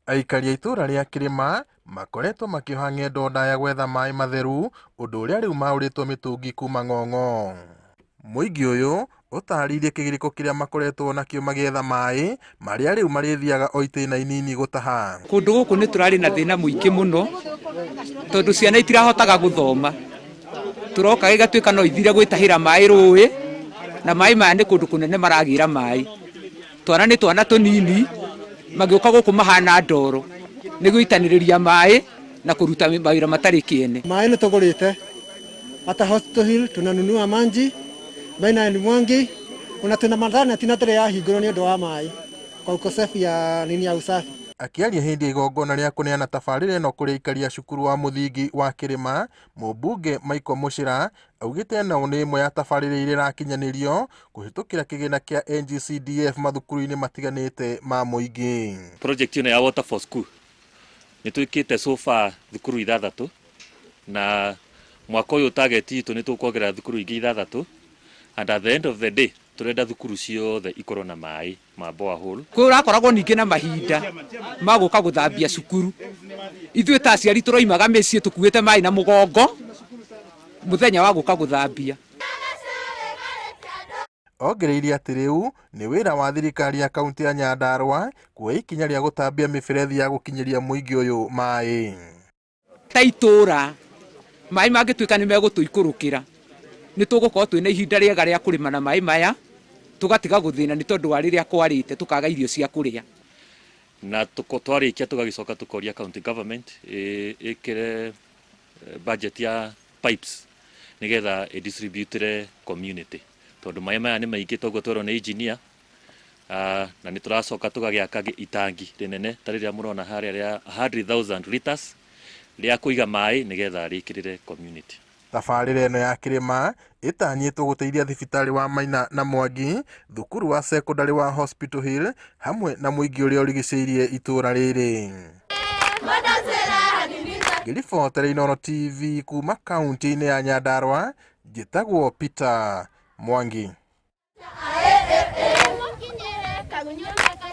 Aikari a itũra rĩa Kĩrĩma makoretwo makĩoha ng'endo ndaya gwetha maaĩ matheru, ũndũ ũrĩa rĩu maũrĩtwo mĩtũngi kuma ng'ong'o. Mũingĩ ũyũ ũtarĩirie kĩgirĩko kĩrĩa makoretwo nakĩo magĩetha maaĩ marĩa rĩu marĩthiaga o itĩna inini gũtaha. Kũndũ gũkũ nĩ tũrarĩ na thĩna mũingĩ mũno tondũ ciana itirahotaga gũthoma. Tũroka gĩgatuĩka no ithire gwĩtahĩra maaĩ rũĩ, na maaĩ maya nĩ kũndũ kũnene maragĩra maaĩ. Twana nĩ twana tũnini magĩũka gũkũ mahana ndoro nĩ gũitanĩrĩria maaĩ na kũruta mawĩra matarĩ kĩene. Maaĩ nĩ tũgũrĩte hata hospital tunanunua maji baina ya Mwangi na tuna madhana tina tere ya hingũrwo nĩ ũndũ wa maaĩ kwa ukosefu ya nini ya usafi. Akĩaria hĩndĩ ya igongona rĩa kũneana tabarĩra ĩno kũrĩ aikari a cukuru wa mũthingi wa Kĩrĩma, mũmbunge Michael Mũcĩra augĩte ĩno nĩ ĩmwe ya tabarĩra iria irakinyanĩrio kũhĩtũkĩra kĩgĩna kĩa NGCDF mathukuru-inĩ matiganĩte ma mũingĩ. Project ĩno ya Water for School nĩ twĩkĩte so far thukuru 6 na mwaka ũyũ target itũ nĩ tũkuongerera thukuru ingĩ 6, and at the end of the day turenda thukuru ciothe ikorwo na maaĩ ma borehole. Kũrakoragwo ningĩ na mahinda ma gũka gũthambia cukuru. Ithuĩ ta aciari tũroimaga mĩciĩ tũkuĩte maaĩ na mũgongo mũthenya wa gũka gũthambia. Ongereire atĩ rĩu nĩ wĩra wa thirikari ya kaunti ya Nyandarua kuoya ikinya rĩa gũtambia mĩberethi ya gũkinyĩria mũingĩ ũyũ maaĩ. Ta itũra maaĩ mangĩtuĩka nĩ megũtũikũrũkĩra nĩ tũgũkorwo twĩna ihinda rĩega rĩa kũrĩma na maaĩ maya, tũgatiga gũthĩna nĩ tondũ wa rĩrĩa kwarĩte tũkaga irio cia kũrĩa. Na twarĩkia tũgagĩcoka tũkoria county government ĩkĩre budget ya pipes nĩgetha ĩdistributire community, tondũ maaĩ maya nĩ maingĩ toguo twerwo nĩ engineer, na nĩ tũracoka tũgagĩaka itangi rĩnene ta rĩrĩa mũrona harĩa rĩa 100,000 liters rĩa kũiga maaĩ nĩgetha rĩkĩrĩre community. Tabarĩra ĩno ya Kĩrĩma ĩtanyĩtwo gũteithia thibitarĩ wa Maina na Mwangi, thukuru wa secondary wa Hospital Hill hamwe na mũingĩ ũrĩa ũrigicĩirie itũra rĩrĩ. Ngĩribotera Inooro TV kuma kaunti-inĩ ya Nyandarua, njĩtagwo Peter Mwangi.